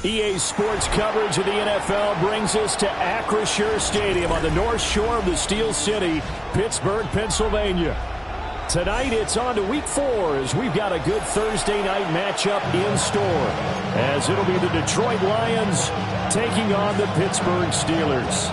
EA Sports coverage of the NFL brings us to Acrisure Stadium on the north shore of the Steel City, Pittsburgh, Pennsylvania. Tonight, it's on to Week 4 as we've got a good Thursday night matchup in store, as it'll be the Detroit Lions taking on the Pittsburgh Steelers.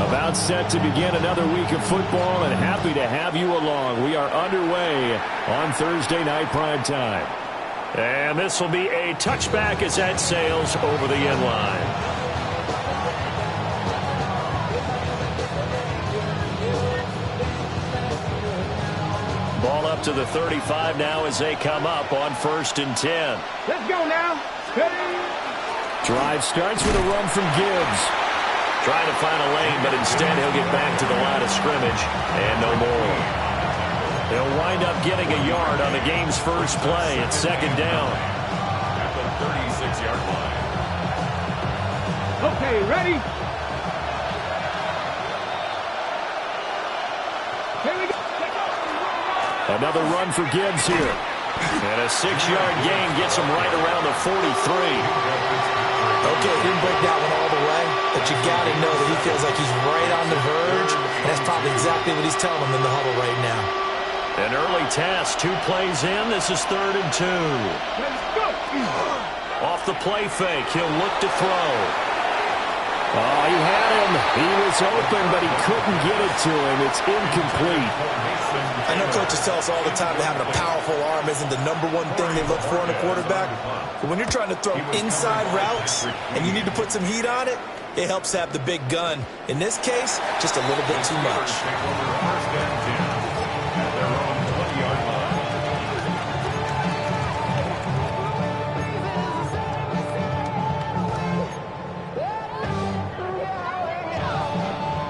About set to begin another week of football, and happy to have you along. We are underway on Thursday night prime time. And this will be a touchback as that sails over the end line. Ball up to the 35 now as they come up on 1st and 10. Let's go now. Drive starts with a run from Gibbs. Trying to find a lane, but instead he'll get back to the line of scrimmage and no more. He'll wind up getting a yard on the game's first play. It's 2nd down. At the 36-yard line. Okay, ready? Here we go. Another run for Gibbs here. And a 6-yard gain gets him right around the 43. Okay, didn't break that one all the way, but you got to know that he feels like he's right on the verge, and that's probably exactly what he's telling him in the huddle right now. An early task, 2 plays in. This is 3rd and 2. Let's go. Off the play fake, he'll look to throw. Oh, he had him. He was open, but he couldn't get it to him. It's incomplete. I know coaches tell us all the time that having a powerful arm isn't the #1 thing they look for in a quarterback. But when you're trying to throw inside routes and you need to put some heat on it, it helps have the big gun. In this case, just a little bit too much.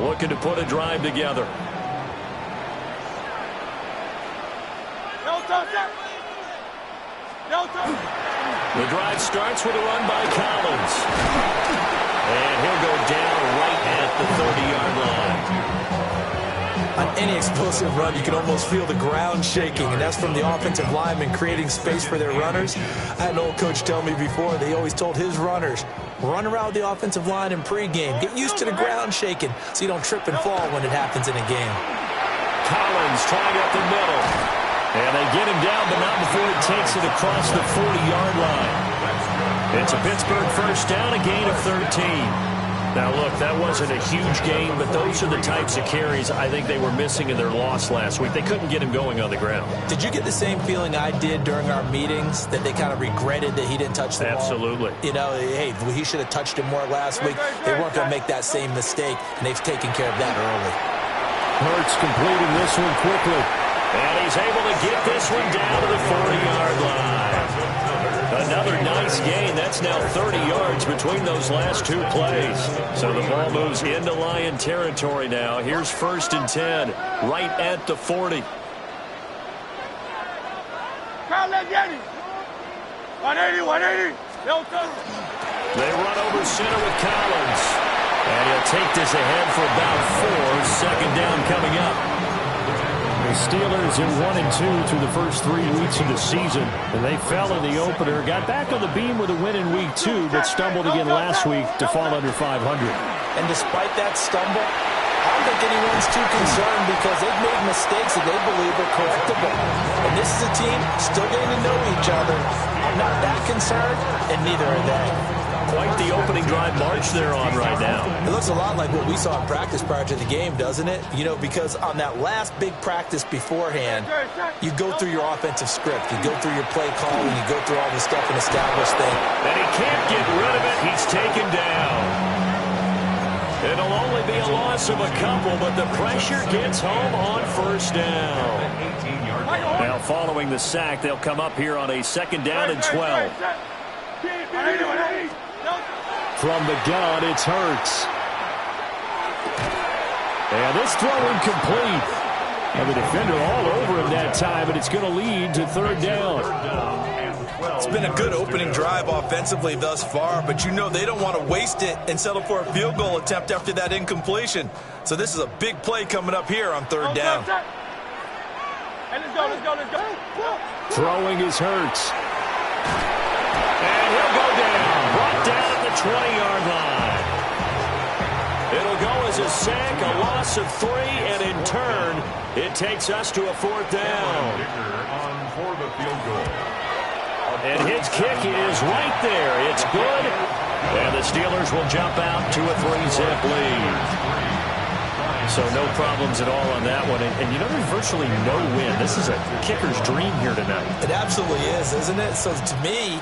Looking to put a drive together. The drive starts with a run by Collins. And he'll go down right at the 30-yard line. On any explosive run, you can almost feel the ground shaking, and that's from the offensive linemen creating space for their runners. I had an old coach tell me before, they always told his runners, run around the offensive line in pregame. Get used to the ground shaking so you don't trip and fall when it happens in a game. Collins trying up the middle. And they get him down, but not before he takes it across the 40-yard line. It's a Pittsburgh first down, a gain of 13. Now, look, that wasn't a huge gain, but those are the types of carries I think they were missing in their loss last week. They couldn't get him going on the ground. Did you get the same feeling I did during our meetings, that they kind of regretted that he didn't touch the ball? Absolutely. You know, hey, he should have touched it more last week. They weren't going to make that same mistake, and they've taken care of that early. Hurts completing this one quickly. And he's able to get this one down to the 40-yard line. Another nice gain. That's now 30 yards between those last 2 plays. So the ball moves into Lion territory now. Here's 1st and 10, right at the 40. 180. They run over center with Collins. And he'll take this ahead for about 4. 2nd down coming up. The Steelers in 1-2 through the first 3 weeks of the season, and they fell in the opener. Got back on the beam with a win in week 2, but stumbled again last week to fall under 500. And despite that stumble, I don't think anyone's too concerned because they've made mistakes that they believe are correctable. And this is a team still getting to know each other. I'm not that concerned, and neither are they. Quite the opening drive march they're on right now. It looks a lot like what we saw in practice prior to the game, doesn't it? You know, because on that last big practice beforehand, you go through your offensive script. You go through your play calling. You go through all the stuff and establish things. And he can't get rid of it. He's taken down. It'll only be a loss of a couple, but the pressure gets home on 1st down. Now, following the sack, they'll come up here on a 2nd down and 12. From the gun, it's Hurts. And this throw incomplete. And the defender all over him that time, and it's going to lead to 3rd down. It's been a good opening drive offensively thus far, but you know they don't want to waste it and settle for a field goal attempt after that incompletion. So this is a big play coming up here on third down. Hey, let's go. Throwing is Hurts. And he'll go down. Brought down at the 20-yard line. It'll go as a sack, a loss of 3, and in turn, it takes us to a fourth down. For the field goal. And his kick is right there. It's good. And the Steelers will jump out to a 3-zip lead. So no problems at all on that one. And you know, there's virtually no win. This is a kicker's dream here tonight. It absolutely is, isn't it? So to me,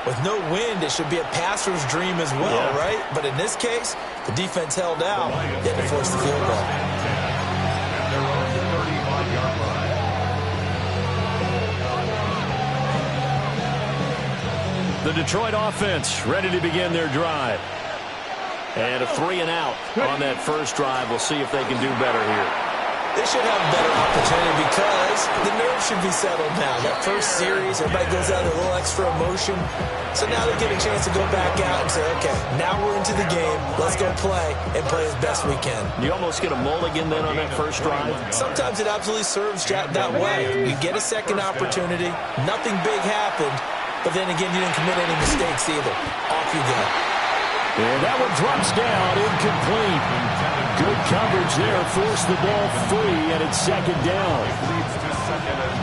with no wind, it should be a passer's dream as well, right? But in this case, the defense held out. They had to force the field goal. The Detroit offense ready to begin their drive. And a 3-and-out on that first drive. We'll see if they can do better here. They should have a better opportunity because the nerves should be settled now. That first series, everybody goes out with a little extra emotion. So now they get a chance to go back out and say, okay, now we're into the game. Let's go play and play as best we can. You almost get a mulligan then on that first drive? Sometimes it absolutely serves that way. You get a second opportunity. Nothing big happened. But then again, you didn't commit any mistakes either. Off you go. And that one drops down, incomplete. Good coverage there, forced the ball free, and it's second down.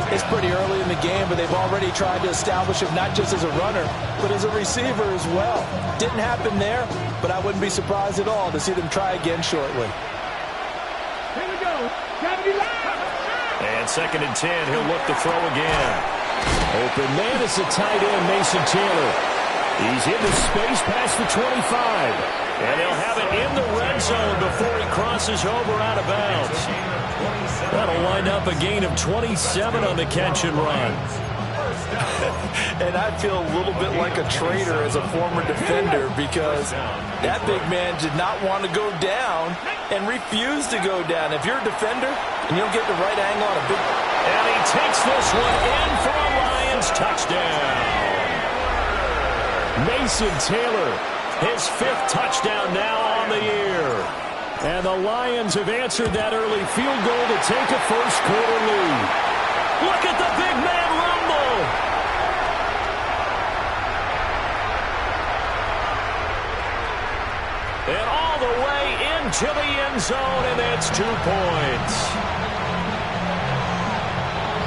It's pretty early in the game, but they've already tried to establish him not just as a runner, but as a receiver as well. Didn't happen there, but I wouldn't be surprised at all to see them try again shortly. Here we go. And second and 10, he'll look to throw again. Open man is the tight end, Mason Taylor. He's into space past the 25. And he'll have it in the red zone before he crosses over out of bounds. That'll wind up a gain of 27 on the catch and run. And I feel a little bit like a traitor as a former defender because that big man did not want to go down and refused to go down. If you're a defender and you don't get the right angle on a big... And he takes this one in for a Lions touchdown. Mason Taylor, his 5th touchdown now on the year. And the Lions have answered that early field goal to take a first quarter lead. Look at the big man rumble. And all the way into the end zone, and it's 2 points.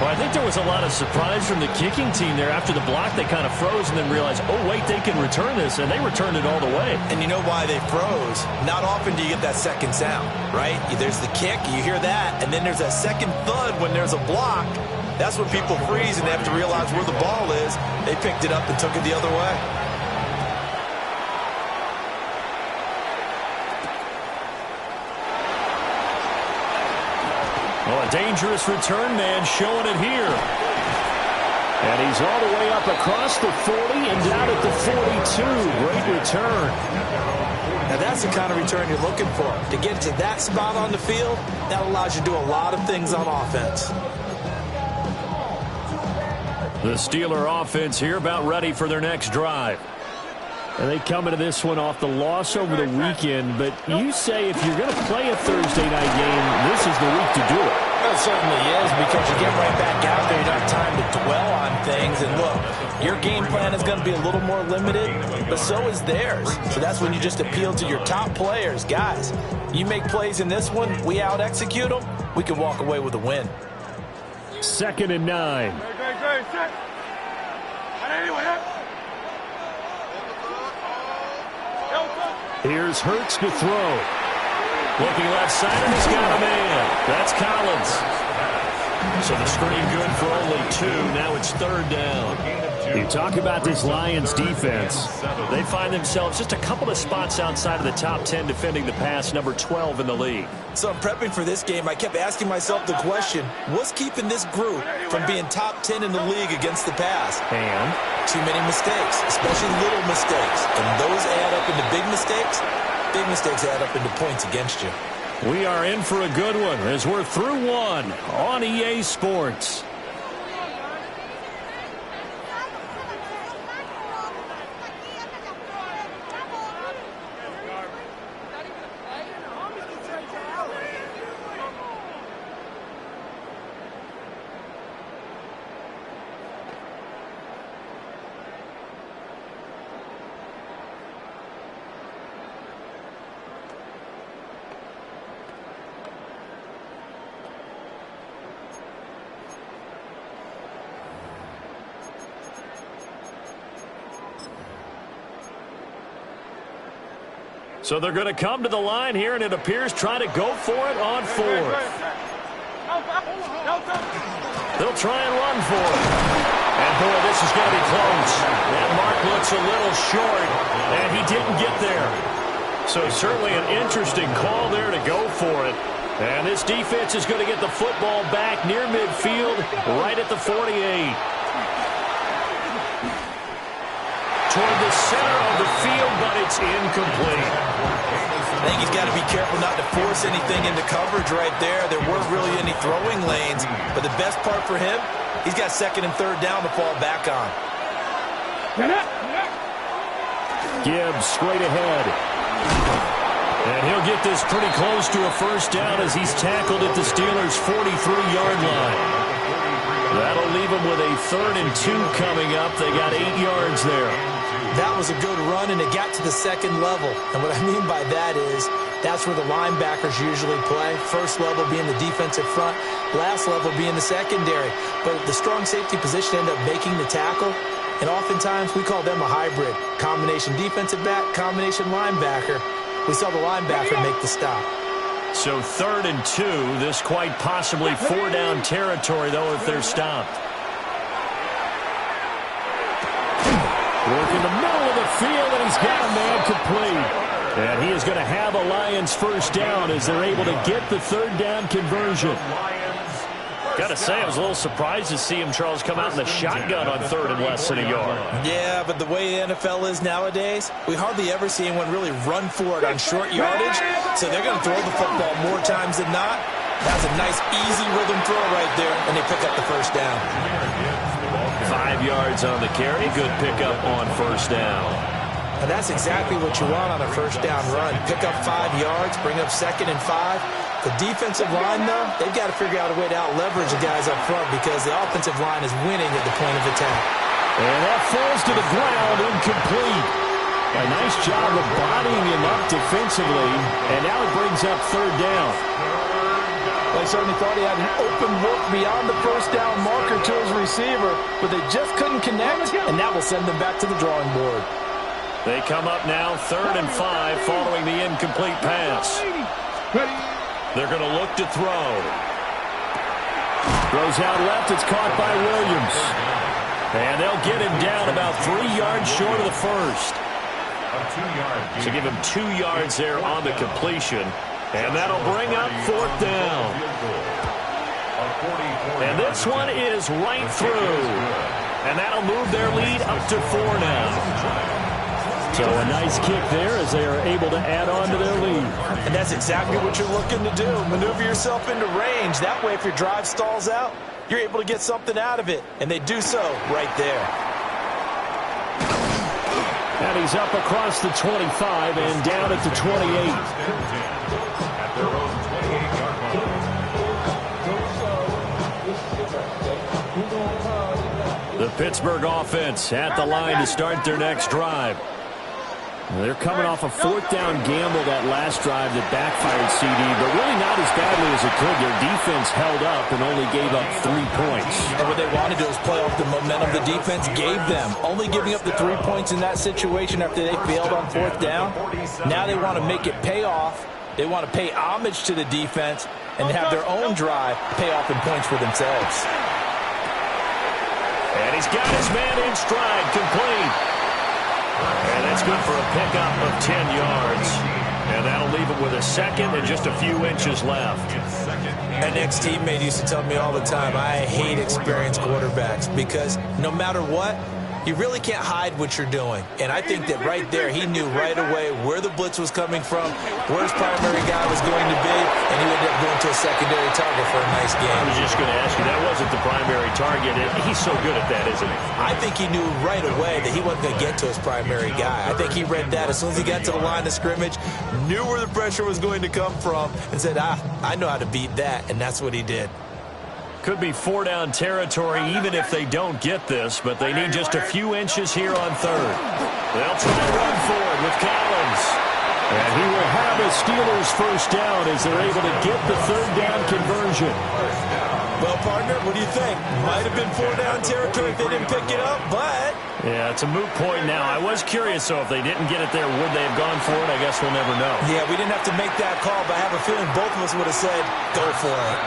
Well, I think there was a lot of surprise from the kicking team there. After the block, they kind of froze and then realized, oh, wait, they can return this, and they returned it all the way. And you know why they froze? Not often do you get that second sound, right? There's the kick, you hear that, and then there's that second thud when there's a block. That's when people freeze and they have to realize where the ball is. They picked it up and took it the other way. Well, a dangerous return man showing it here. And he's all the way up across the 40 and down at the 42. Great return. Now, that's the kind of return you're looking for. To get to that spot on the field, that allows you to do a lot of things on offense. The Steeler offense here about ready for their next drive. And they come into this one off the loss over the weekend. But you say if you're going to play a Thursday night game, this is the week to do it. Well, it certainly is because you get right back out there. You don't have time to dwell on things. And look, your game plan is going to be a little more limited, but so is theirs. So that's when you just appeal to your top players. Guys, you make plays in this one, we out-execute them, we can walk away with a win. 2nd and 9. Great. Set. Here's Hurts to throw. Looking left side, and he's got a man. That's Collins. So the screen good for only 2. Now it's 3rd down. You talk about this Lions defense. They find themselves just a couple of spots outside of the top 10 defending the pass, number 12 in the league. So prepping for this game, I kept asking myself the question, what's keeping this group from being top 10 in the league against the pass? And too many mistakes, especially little mistakes. And those add up into big mistakes. Big mistakes add up into points against you. We are in for a good one as we're through one on EA Sports. So they're going to come to the line here, and it appears trying to go for it on fourth. They'll try and run for it. And, boy, this is going to be close. That mark looks a little short, and he didn't get there. So certainly an interesting call there to go for it. And this defense is going to get the football back near midfield, right at the 48. Toward the center of the field, but it's incomplete. I think he's got to be careful not to force anything into coverage right there. There weren't really any throwing lanes, but the best part for him, he's got second and third down to fall back on. Gibbs straight ahead. And he'll get this pretty close to a first down as he's tackled at the Steelers' 43-yard line. That'll leave him with a 3rd and 2 coming up. They got 8 yards there. That was a good run, and it got to the second level. And what I mean by that is that's where the linebackers usually play. First level being the defensive front, last level being the secondary. But the strong safety position ended up making the tackle. And oftentimes we call them a hybrid. Combination defensive back, combination linebacker. We saw the linebacker make the stop. So 3rd and 2. This quite possibly 4-down territory, though, if they're stopped. Work in the middle of the field, and he's got a man complete. And he is going to have a Lions first down as they're able to get the 3rd down conversion. Got to say, I was a little surprised to see him, Charles, come out in the shotgun on 3rd and less than a yard. Yeah, but the way the NFL is nowadays, we hardly ever see anyone really run for it on short yardage. So they're going to throw the football more times than not. That's a nice, easy rhythm throw right there, and they pick up the first down. 5 yards on the carry. Good pickup on first down. And that's exactly what you want on a first down run. Pick up 5 yards, bring up 2nd and 5. The defensive line, though, they've got to figure out a way to out-leverage the guys up front because the offensive line is winning at the point of attack. And that falls to the ground, incomplete. A nice job of bodying him up defensively, and now it brings up 3rd down. They certainly thought he had an open look beyond the first down marker to his receiver, but they just couldn't connect, and that will send them back to the drawing board. They come up now 3rd and 5 following the incomplete pass. They're going to look to throw. Throws out left. It's caught by Williams. And they'll get him down about 3 yards short of the first. So give him 2 yards there on the completion. And that'll bring up 4th down. And this one is right through. And that'll move their lead up to 4 now. So a nice kick there as they are able to add on to their lead. And that's exactly what you're looking to do. Maneuver yourself into range. That way, if your drive stalls out, you're able to get something out of it. And they do so right there. And he's up across the 25 and down at the 28. The Pittsburgh offense at the line to start their next drive. They're coming off a 4th down gamble that last drive that backfired CD, but really not as badly as it could. Their defense held up and only gave up 3 points. And what they want to do is play off the momentum the defense gave them. Only giving up the 3 points in that situation after they failed on 4th down. Now they want to make it pay off. They want to pay homage to the defense and have their own drive pay off in points for themselves. And he's got his man in stride, complete. And that's good for a pickup of 10 yards. And that'll leave him with a 2nd and just a few inches left. An ex-teammate used to tell me all the time, I hate experienced quarterbacks because no matter what, you really can't hide what you're doing. And I think that right there, he knew right away where the blitz was coming from, where his primary guy was going to be, and he ended up going to a secondary target for a nice game. I was just going to ask you, that wasn't the primary target. He's so good at that, isn't he? I think he knew right away that he wasn't going to get to his primary guy. I think he read that as soon as he got to the line of scrimmage, knew where the pressure was going to come from, and said, I know how to beat that, and that's what he did. Could be 4-down territory even if they don't get this, but they need just a few inches here on 3rd. They'll try to run forward with Collins. And he will have a Steelers first down as they're able to get the 3rd down conversion. Well, partner, what do you think? Might have been 4-down territory if they didn't pick it up, but Yeah, it's a moot point now. I was curious, though, if they didn't get it there, would they have gone for it? I guess we'll never know. Yeah, we didn't have to make that call, but I have a feeling both of us would have said, go for it.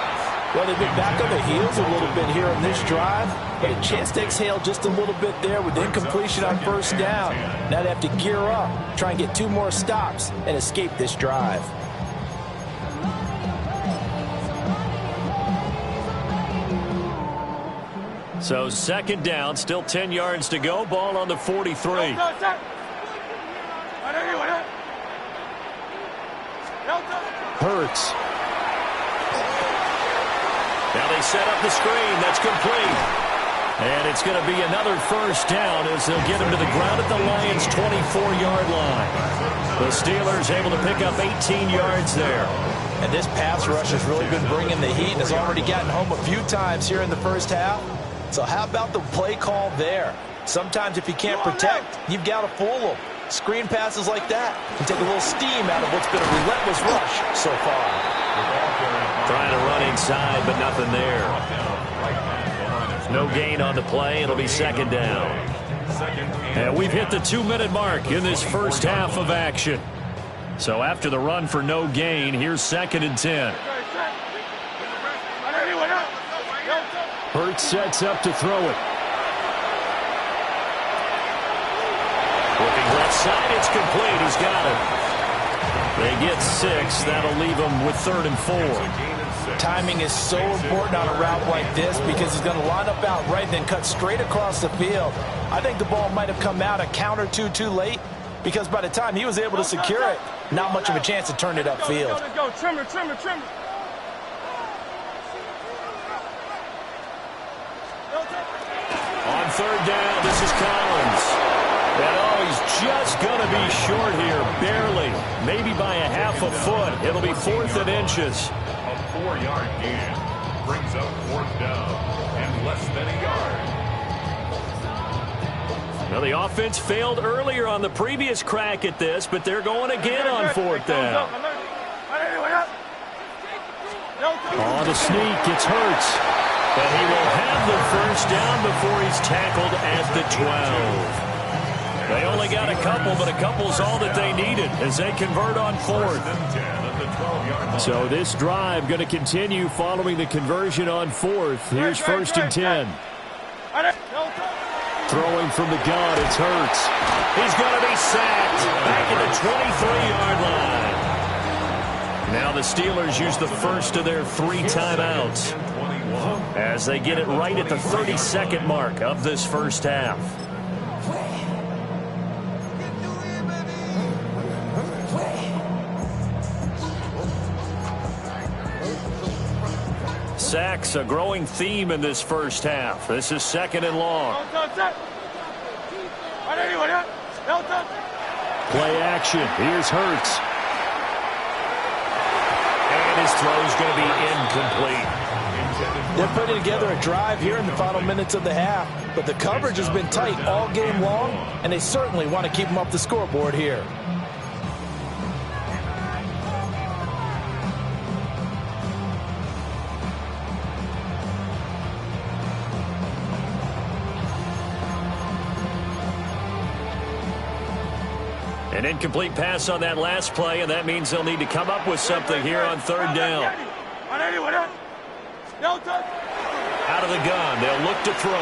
Well, they've been back on the heels a little bit here in this drive, but a chance to exhale just a little bit there with incompletion on first down. Now they have to gear up, try and get 2 more stops, and escape this drive. So second down, still 10 yards to go. Ball on the 43. Hurts. Now they set up the screen. That's complete. And it's going to be another first down as they'll get him to the ground at the Lions' 24-yard line. The Steelers able to pick up 18 yards there. And this pass rush has really been bringing the heat and has already gotten home a few times here in the first half. So how about the play call there? Sometimes if you can't protect, you've got to fool them. Screen passes like that can take a little steam out of what's been a relentless rush so far. Trying to run inside, but nothing there. No gain on the play. It'll be second down. And we've hit the 2-minute mark in this first half of action. So after the run for no gain, here's second and 10. Hurts sets up to throw it. Looking left side, it's complete. He's got it. They get 6. That'll leave them with 3rd and 4. Timing is so important on a route like this because he's going to line up out right and then cut straight across the field. I think the ball might have come out a count or two too late because by the time he was able to secure it, not much of a chance to turn it upfield. Let's go. Trimmer. On 3rd down, this is Collins. And he's just going to be short here, barely. Maybe by a half a foot. It'll be 4th and inches. A 4-yard gain brings up 4th down and less than a yard. Well, the offense failed earlier on the previous crack at this, but they're going again on 4th down. On the sneak, it's Hurts. But he will have the first down before he's tackled at the 12. They only got a couple, but a couple's all that they needed as they convert on 4th. So this drive going to continue following the conversion on 4th. Here's 1st and 10. Throwing from the gun, it's Hurts. He's going to be sacked back at the 23-yard line. Now the Steelers use the first of their 3 timeouts as they get it right at the 32nd mark of this first half. Sacks, a growing theme in this first half. This is 2nd and long. Play action. Here's Hurts. And his throw's going to be incomplete. They're putting together a drive here in the final minutes of the half, but the coverage has been tight all game long, and they certainly want to keep them up the scoreboard here. An incomplete pass on that last play, and that means they'll need to come up with something here on 3rd down. Out of the gun, they'll look to throw.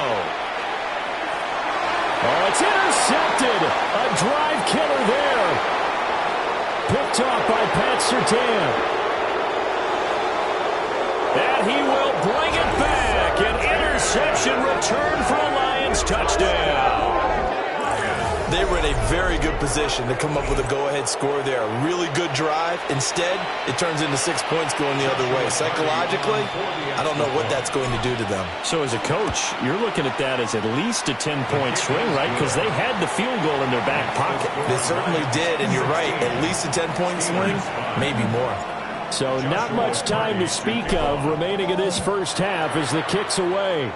Oh, it's intercepted. A drive killer there. Picked off by Pat Surtain. And he will bring it back. An interception return for a Lions touchdown. They were in a very good position to come up with a go-ahead score there. A really good drive. Instead, it turns into 6 points going the other way. Psychologically, I don't know what that's going to do to them. So as a coach, you're looking at that as at least a 10-point swing, right? Because they had the field goal in their back pocket. They certainly did, and you're right. At least a 10-point swing, maybe more. So not much time to speak of remaining in this first half as the kick's away.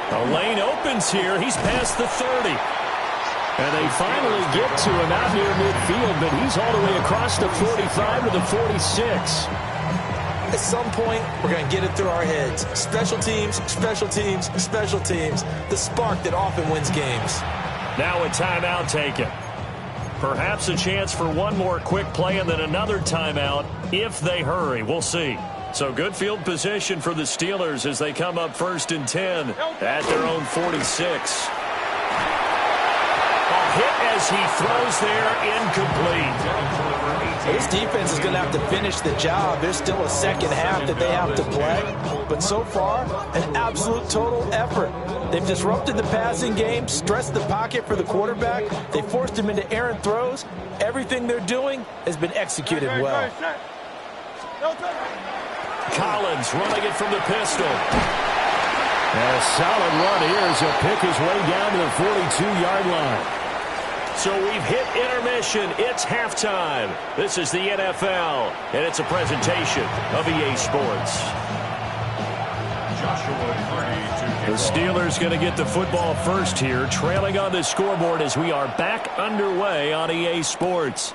The lane opens here. He's past the 30. And they finally get to him out near midfield, but he's all the way across the 45 to the 46. At some point, we're going to get it through our heads. Special teams, special teams, special teams. The spark that often wins games. Now a timeout taken. Perhaps a chance for one more quick play and then another timeout if they hurry. We'll see. So good field position for the Steelers as they come up 1st and 10 at their own 46. A hit as he throws there, incomplete. This defense is going to have to finish the job. There's still a second half that they have to play. But so far, an absolute total effort. They've disrupted the passing game, stressed the pocket for the quarterback. They forced him into errant throws. Everything they're doing has been executed well. Collins running it from the pistol. A solid run here as he'll pick his way down to the 42-yard line. So we've hit intermission. It's halftime. This is the NFL, and it's a presentation of EA Sports. The Steelers going to get the football first here, trailing on the scoreboard as we are back underway on EA Sports.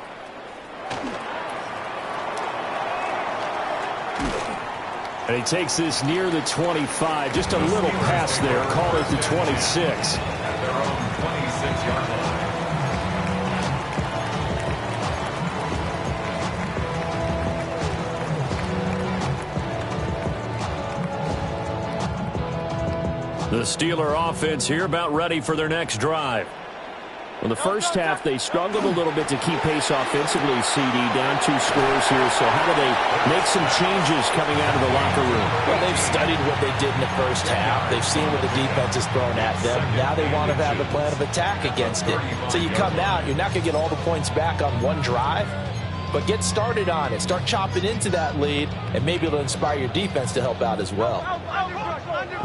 And he takes this near the 25. Just a little pass there. Call it the 26. At their own 26-yard line. The Steeler offense here about ready for their next drive. Well, the first half, they struggled a little bit to keep pace offensively, CD, down 2 scores here. So how do they make some changes coming out of the locker room? Well, they've studied what they did in the first half. They've seen what the defense has thrown at them. Now they want to have a plan of attack against it. So you come out, you're not going to get all the points back on one drive, but get started on it. Start chopping into that lead, and maybe it'll inspire your defense to help out as well.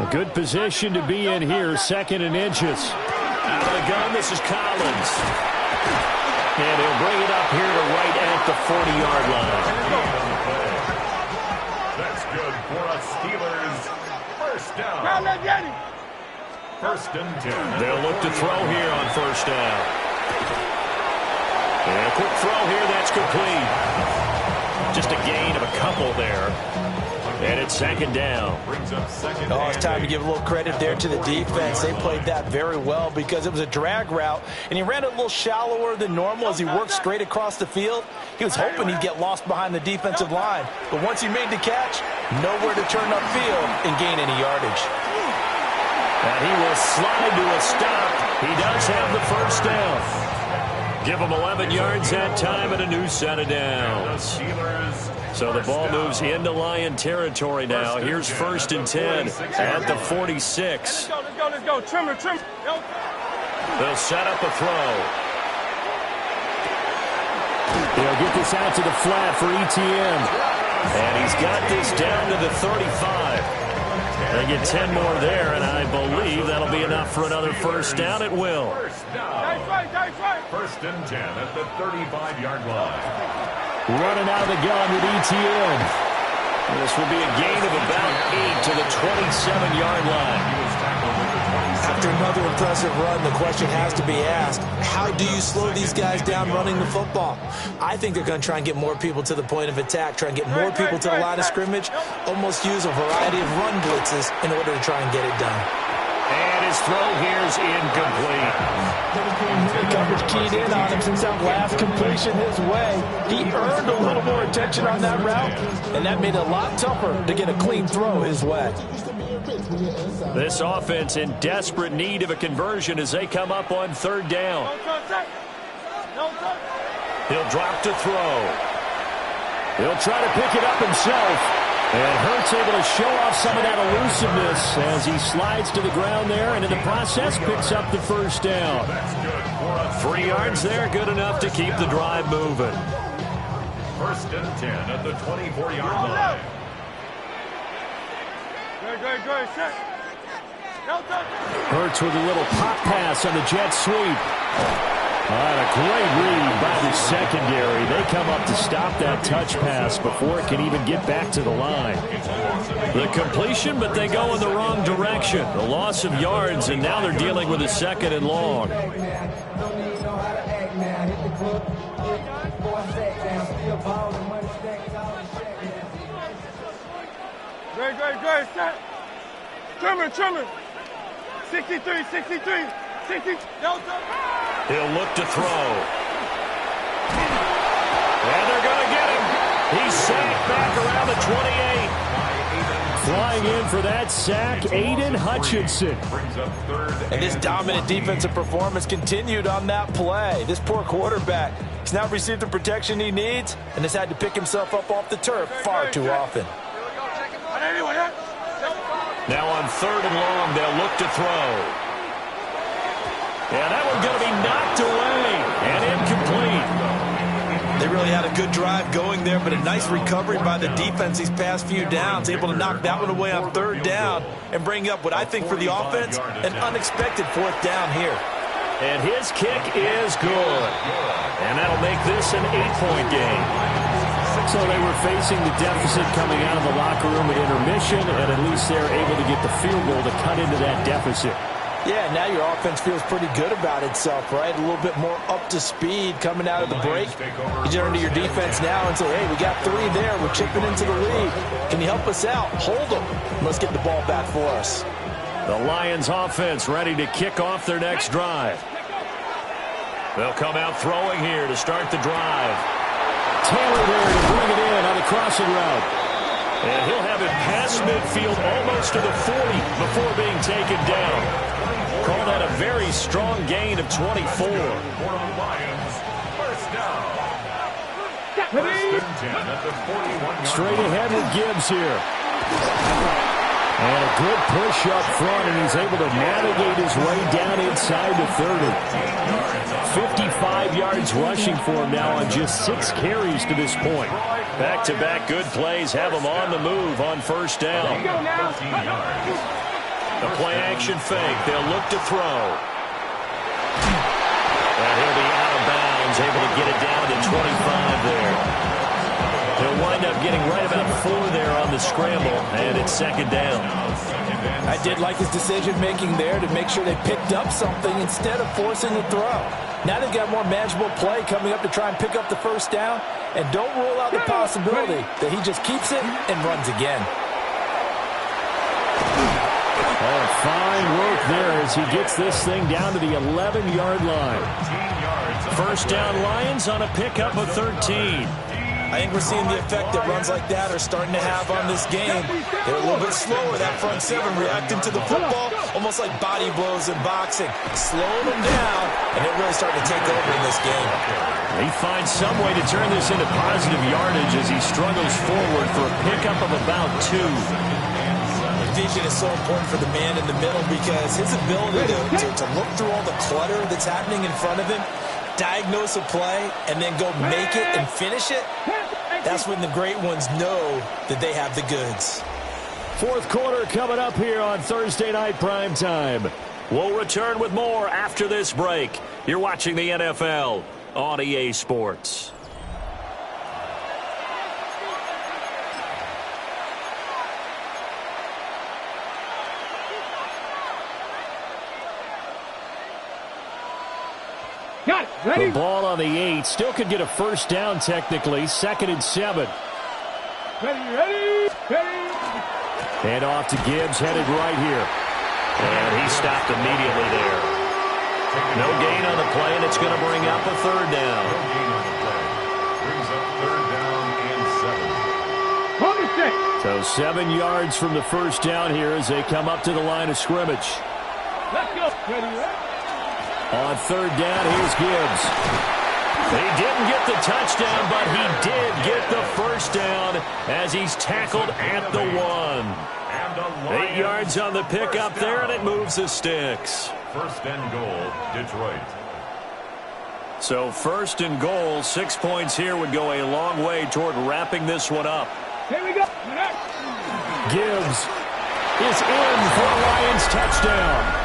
A good position to be in here, 2nd and inches. Out of the gun, this is Collins. And he'll bring it up here to right at the 40-yard line. That's good for a Steelers first down. 1st and 10. They'll look to throw here on 1st down. And a quick throw here, that's complete. Just a gain of a couple there. And it's 2nd down. Oh, it's time to give a little credit there to the defense. They played that very well because it was a drag route, and he ran it a little shallower than normal as he worked straight across the field. He was hoping he'd get lost behind the defensive line, but once he made the catch, nowhere to turn upfield and gain any yardage. And he will slide to a stop. He does have the 1st down. Give him 11 yards that time and a new set of downs. So the ball moves into Lion territory now. Here's 1st and 10 at the 46. Let's go. Trimmer. They'll set up a throw. They'll get this out to the flat for ETN. And he's got this down to the 35. They get 10 more there, and I believe that'll be enough for another 1st down. It will. 1st and 10 at the 35-yard line. Running out of the gun with ETN. This will be a gain of about 8 to the 27-yard line. After another impressive run, the question has to be asked, how do you slow these guys down running the football? I think they're going to try and get more people to the point of attack, try and get more people to the line of scrimmage, almost use a variety of run blitzes in order to try and get it done. And his throw here is incomplete. The coverage keyed in on him since that last completion his way. He earned a little more attention on that route, and that made it a lot tougher to get a clean throw his way. This offense in desperate need of a conversion as they come up on 3rd down. He'll drop to throw. He'll try to pick it up himself. And Hurts able to show off some of that elusiveness as he slides to the ground there, and in the process picks up the 1st down. 3 yards there, good enough to keep the drive moving. 1st and 10 at the 24-yard line. Hurts with a little pop pass on the jet sweep. And a great read by the secondary. They come up to stop that touch pass before it can even get back to the line. The completion, but they go in the wrong direction. A loss of yards, and now they're dealing with a 2nd and long. Great, set. Trimmer. 63, 60. Delta. He'll look to throw. And they're going to get him. He's sacked back around the 28. Flying in for that sack, Aiden Hutchinson. And this dominant defensive performance continued on that play. This poor quarterback has now received the protection he needs and has had to pick himself up off the turf far too often. Now on 3rd and long, they'll look to throw. And that one's going to be knocked away and incomplete. They really had a good drive going there, but a nice recovery by the defense these past few downs, able to knock that one away on 3rd down and bring up what I think for the offense, an unexpected 4th down here. And his kick is good. And that'll make this an 8-point game. So they were facing the deficit coming out of the locker room at intermission, and at least they're able to get the field goal to cut into that deficit. Yeah, now your offense feels pretty good about itself, right? A little bit more up to speed coming out of the break. You turn to your defense now and say, hey, we got 3 there. We're chipping into the lead. Can you help us out? Hold them. Let's get the ball back for us. The Lions offense ready to kick off their next drive. They'll come out throwing here to start the drive. Taylor there to bring it in on the crossing route. And he'll have it past midfield almost to the 40 before being taken down. Call that a very strong gain of 24. Straight ahead with Gibbs here. And a good push up front, and he's able to navigate his way down inside the 30. 55 yards rushing for him now on just 6 carries to this point. Back-to-back good plays have him on the move on 1st down. The play-action fake. They'll look to throw. And he'll be out of bounds, able to get it down to 25 there. They'll wind up getting right about 4 there on the scramble, and it's 2nd down. I did like his decision-making there to make sure they picked up something instead of forcing the throw. Now they've got more manageable play coming up to try and pick up the 1st down, and don't rule out the possibility that he just keeps it and runs again. Oh, fine work there as he gets this thing down to the 11-yard line. 1st down Lions on a pickup of 13. I think we're seeing the effect that runs like that are starting to have on this game. They're a little bit slower, that front 7, reacting to the football, almost like body blows in boxing. Slowing them down, and they're really starting to take over in this game. He finds some way to turn this into positive yardage as he struggles forward for a pickup of about 2. Vision is so important for the man in the middle because his ability to look through all the clutter that's happening in front of him, diagnose a play, and then go make it and finish it, that's when the great ones know that they have the goods. 4th quarter coming up here on Thursday Night Primetime. We'll return with more after this break. You're watching the NFL on EA Sports. The ball on the 8. Still could get a 1st down technically. 2nd and 7. Ready. Hand off to Gibbs, headed right here. And he stopped immediately there. No gain on the play, and it's going to bring up a 3rd down. Brings up 3rd down and 7. So 7 yards from the 1st down here as they come up to the line of scrimmage. Let's go. Ready. On 3rd down, here's Gibbs. He didn't get the touchdown, but he did get the 1st down as he's tackled at the 1. 8 yards on the pickup there, and it moves the sticks. 1st and goal, Detroit. So 1st and goal, 6 points here would go a long way toward wrapping this one up. Here we go. Gibbs is in for a Lions touchdown.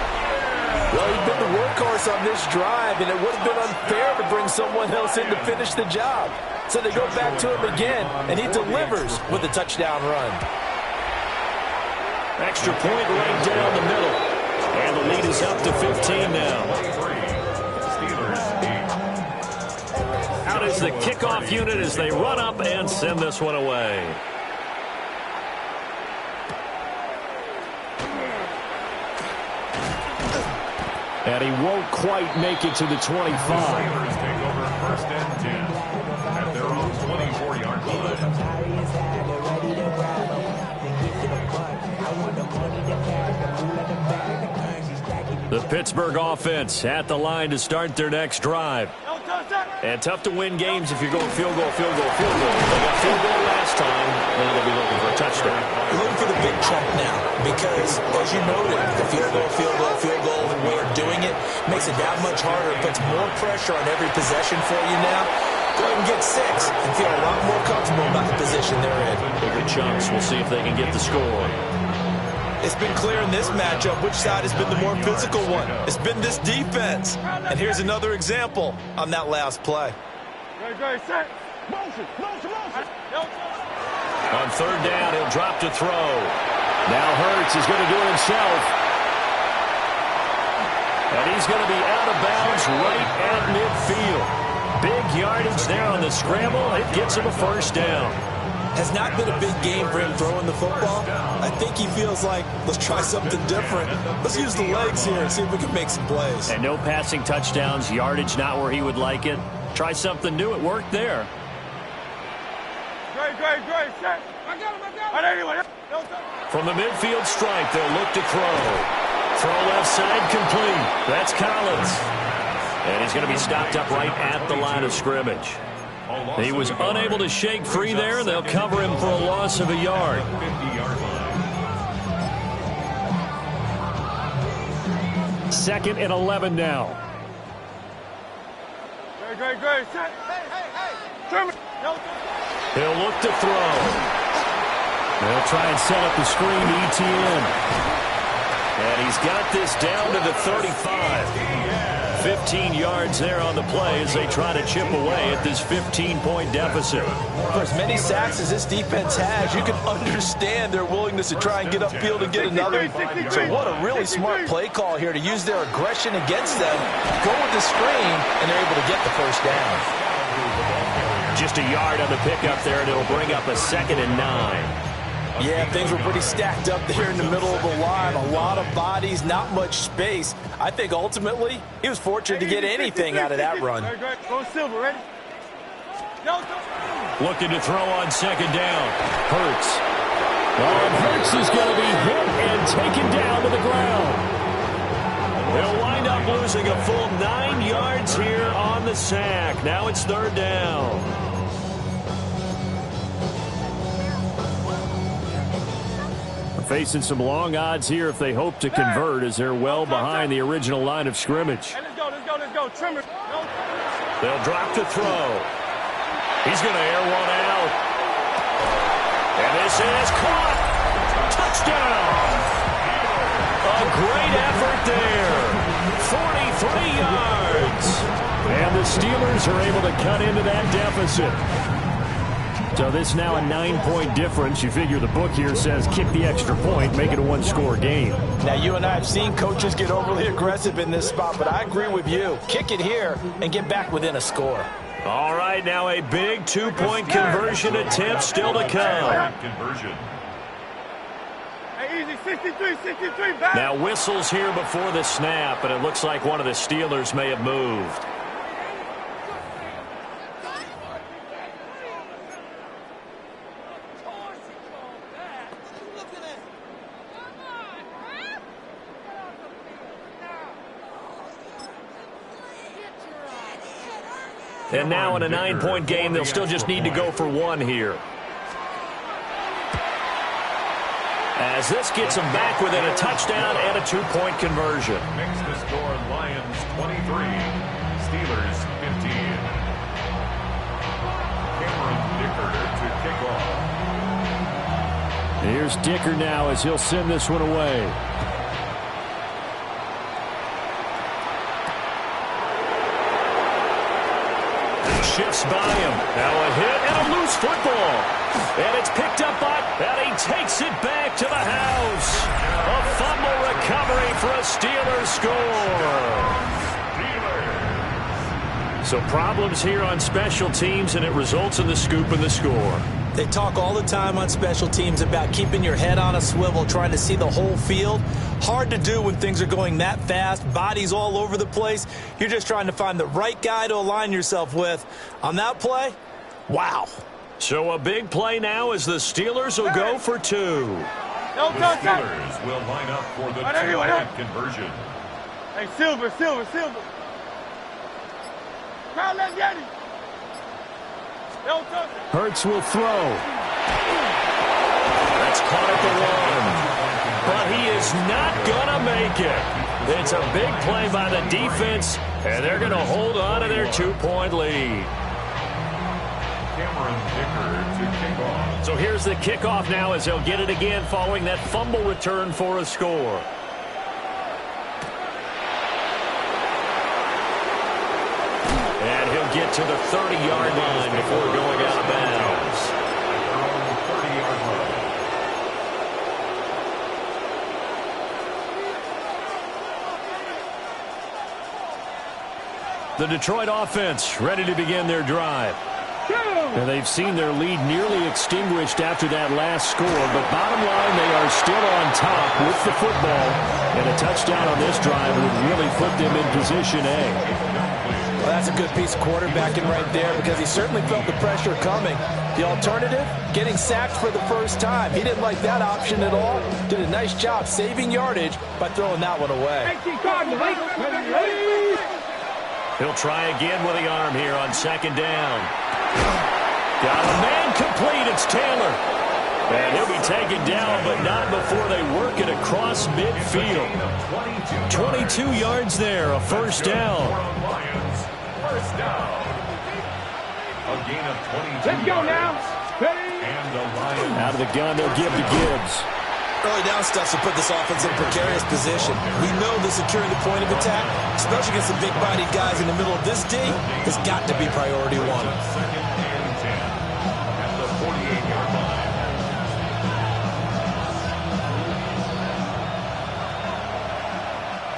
Well, he's been the workhorse on this drive, and it would have been unfair to bring someone else in to finish the job. So they go back to him again, and he delivers with a touchdown run. Extra point right down the middle. And the lead is up to 15 now. Out is the kickoff unit as they run up and send this one away. And he won't quite make it to the 25. The Steelers take over first and 10 at their own 24-yard line. The Pittsburgh offense at the line to start their next drive. And tough to win games if you're going field goal, field goal, field goal. They got field goal last time, now they'll be looking for a touchdown. Looking for the big chunk now because, as you noted, the field goal way of doing it makes it that much harder. It puts more pressure on every possession for you now. Go ahead and get 6 and feel a lot more comfortable about the position they're in. Bigger chunks. We'll see if they can get the score. It's been clear in this matchup which side has been the more physical one. It's been this defense. And here's another example on that last play. On third down, he'll drop to throw. Now Hurts is going to do it himself. And he's going to be out of bounds right at midfield. Big yardage there on the scramble. It gets him a first down. Has not been a big game for him throwing the football. I think he feels like, let's try something different. Let's use the legs here and see if we can make some plays. And no passing touchdowns, yardage not where he would like it. Try something new. It worked there. Great. Set. I got him. From the midfield stripe, they'll look to throw. Throw left side complete. That's Collins. And he's going to be stopped up right at the line of scrimmage. He was unable to shake free there. They'll cover him for a loss of a yard. 50-yard line. 2nd and 11 now. Great. Set. Hey. He'll look to throw. They'll try and set up the screen to ETN. And he's got this down to the 35. 15 yards there on the play as they try to chip away at this 15-point deficit. For as many sacks as this defense has, you can understand their willingness to try and get upfield and get another. So what a really smart play call here to use their aggression against them, go with the screen, and they're able to get the first down. Just a yard on the pickup there, and it'll bring up a 2nd and 9. Yeah, things were pretty stacked up there in the middle of the line. A lot of bodies, not much space. I think ultimately he was fortunate to get anything out of that run. Go Silver, ready? Looking to throw on 2nd down. Hurts. And Hurts is going to be hit and taken down to the ground. They'll wind up losing a full 9 yards here on the sack. Now it's 3rd down. Facing some long odds here if they hope to convert as they're well behind the original line of scrimmage. Hey, let's go. Trimmer. They'll drop to throw. He's going to air one out. And this is caught. Touchdown. A great effort there. 43 yards. And the Steelers are able to cut into that deficit. So this now a 9-point difference. You figure the book here says kick the extra point, make it a one-score game. Now, you and I have seen coaches get overly aggressive in this spot, but I agree with you. Kick it here and get back within a score. All right, now a big 2-point conversion attempt still to come. Conversion. Hey, easy, 63, back. Now whistles here before the snap, but it looks like one of the Steelers may have moved. And now in a 9-point game, they'll still just need to go for 1 here. As this gets them back within a touchdown and a 2-point conversion. Makes the score Lions 23, Steelers 15. Cameron Dicker to kick off. Here's Dicker now as he'll send this one away. Shifts by him. Now a hit and a loose football. And it's picked up by, and he takes it back to the house. A fumble recovery for a Steelers score. So problems here on special teams, and it results in the scoop and the score. They talk all the time on special teams about keeping your head on a swivel, trying to see the whole field. Hard to do when things are going that fast, bodies all over the place. You're just trying to find the right guy to align yourself with. On that play, wow. So a big play now as the Steelers will go for 2. The Steelers will line up for the two-point conversion. Hey, Silver. Crowd, let's get it. Don't touch it. Hurts will throw. That's caught at the 1. But he is not going to make it. It's a big play by the defense, and they're going to hold on to their 2-point lead. So here's the kickoff now as they'll get it again following that fumble return for a score. And he'll get to the 30-yard line before going out of bounds. The Detroit offense ready to begin their drive. And they've seen their lead nearly extinguished after that last score, but bottom line, they are still on top with the football, and a touchdown on this drive would really put them in position A. Well, that's a good piece of quarterbacking right there because he certainly felt the pressure coming. The alternative, getting sacked for the first time. He didn't like that option at all. Did a nice job saving yardage by throwing that one away. He'll try again with the arm here on second down. Got a man complete. It's Taylor. And he'll be taken down, but not before they work it across midfield. 22 yards there, a first down. First down. A gain of 22 Let's go now. And the Lions. Out of the gun, they'll give to Gibbs. Early down stuff to put this offense in precarious position. We know that securing the point of attack, especially against the big-bodied guys in the middle of this D, has got to be priority 1. Second and 10 at the 48-yard line.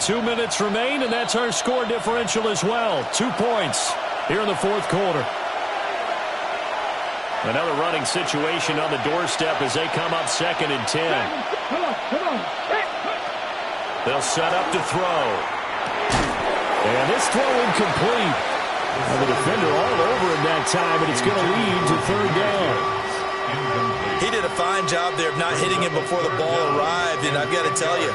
2 minutes remain, and that's our score differential as well. 2 points here in the fourth quarter. Another running situation on the doorstep as they come up second and 10. Come on. They'll set up to throw. And this throw incomplete. And the defender all over him that time, and it's going to lead to third down. He did a fine job there of not hitting him before the ball arrived, and I've got to tell you,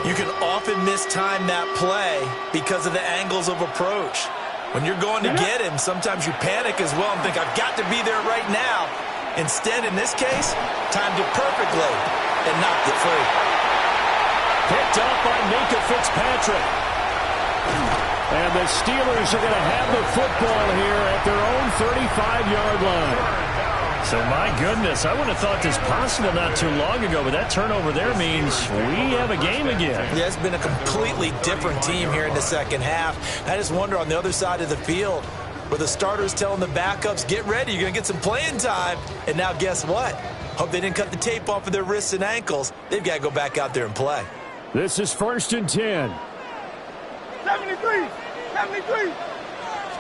you can often mistime that play because of the angles of approach. When you're going to get him, sometimes you panic as well and think, I've got to be there right now. Instead, in this case, timed it perfectly and knocked it free. Picked up by Minka Fitzpatrick. And the Steelers are going to have the football here at their own 35-yard line. So, my goodness, I wouldn't have thought this possible not too long ago, but that turnover there means we have a game again. Yeah, it's been a completely different team here in the second half. I just wonder on the other side of the field, where the starters telling the backups, get ready, you're going to get some playing time. And now guess what? Hope they didn't cut the tape off of their wrists and ankles. They've got to go back out there and play. This is 1st and 10. 73.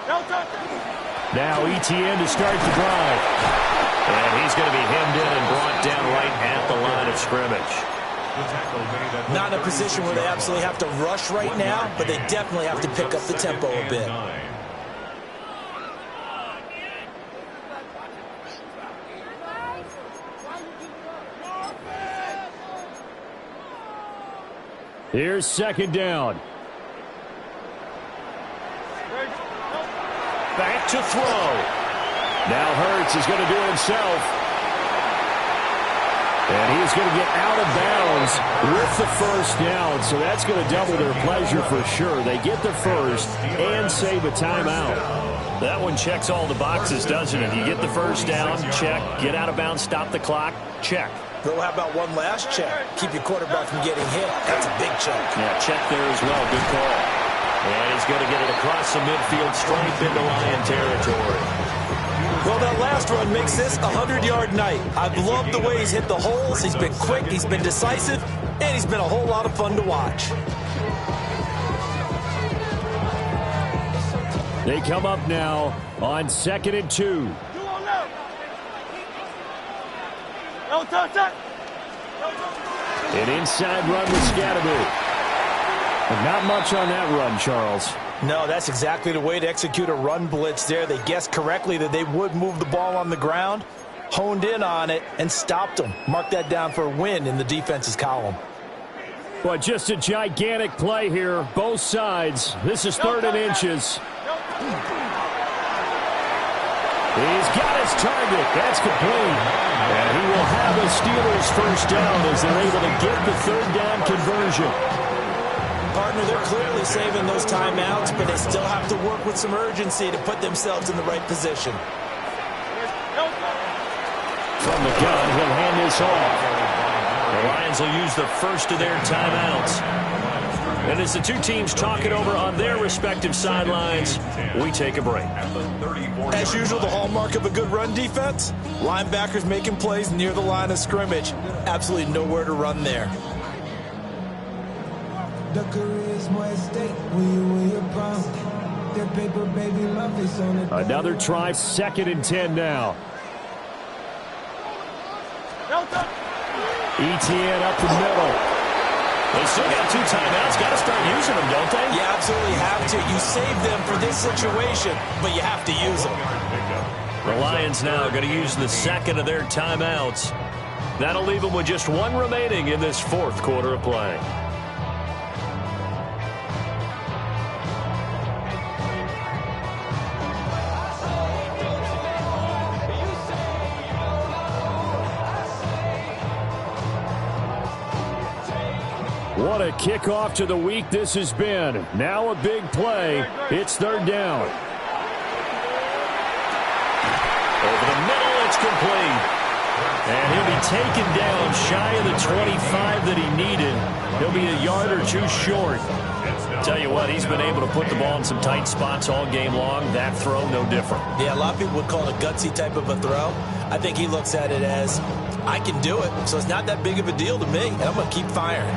Don't touch it. Now ETN to start the drive. And he's going to be hemmed in and brought down right at the line of scrimmage. Not in a position where they absolutely have to rush right now, but they definitely have to pick up the tempo a bit. Here's second down. Back to throw. Now Hurts is going to do it himself. And he's going to get out of bounds with the first down. So that's going to double their pleasure for sure. They get the first and save a timeout. That one checks all the boxes, doesn't it? You get the first down, check. Get out of bounds, stop the clock, check. Well, how about one last check? Keep your quarterback from getting hit. That's a big check. Yeah, check there as well. Good call. And he's going to get it across the midfield straight into Lion territory. Well, that last run makes this a 100-yard night. I've loved the way he's hit the holes. He's been quick, he's been decisive, and he's been a whole lot of fun to watch. They come up now on 2nd and 2. An inside run with Scatterby. But not much on that run, Charles. No, that's exactly the way to execute a run blitz there. They guessed correctly that they would move the ball on the ground, honed in on it, and stopped them. Mark that down for a win in the defense's column. But just a gigantic play here, both sides. This is 3rd and inches. He's got his target. That's complete. And he will have a Steelers first down as they're able to get the 3rd down conversion. Partner, they're clearly saving those timeouts, but they still have to work with some urgency to put themselves in the right position. From the gun, he'll hand this off. The Lions will use the first of their timeouts. And as the two teams talk it over on their respective sidelines, we take a break. As usual, the hallmark of a good run defense, linebackers making plays near the line of scrimmage. Absolutely nowhere to run there. Another try, 2nd and 10 now. ETN up the middle. They still got 2 timeouts. Got to start using them, don't they? You absolutely have to. You save them for this situation, but you have to use them. The Lions now going to use the 2nd of their timeouts. That'll leave them with just 1 remaining in this 4th quarter of play. What a kickoff to the week this has been. Now a big play. It's 3rd down. Over the middle, it's complete. And he'll be taken down shy of the 25 that he needed. He'll be a yard or 2 short. Tell you what, he's been able to put the ball in some tight spots all game long. That throw, no different. Yeah, a lot of people would call it a gutsy type of a throw. I think he looks at it as, I can do it, so it's not that big of a deal to me, and I'm going to keep firing.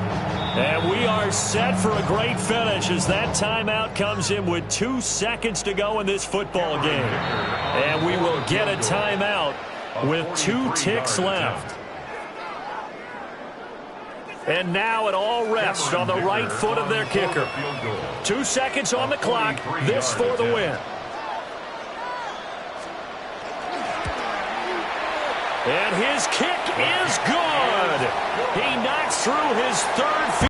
And we are set for a great finish as that timeout comes in with 2 seconds to go in this football game. And we will get a timeout with 2 ticks left. And now it all rests on the right foot of their kicker. 2 seconds on the clock. This for the win. And his kick is good. He knocks through his 3rd field.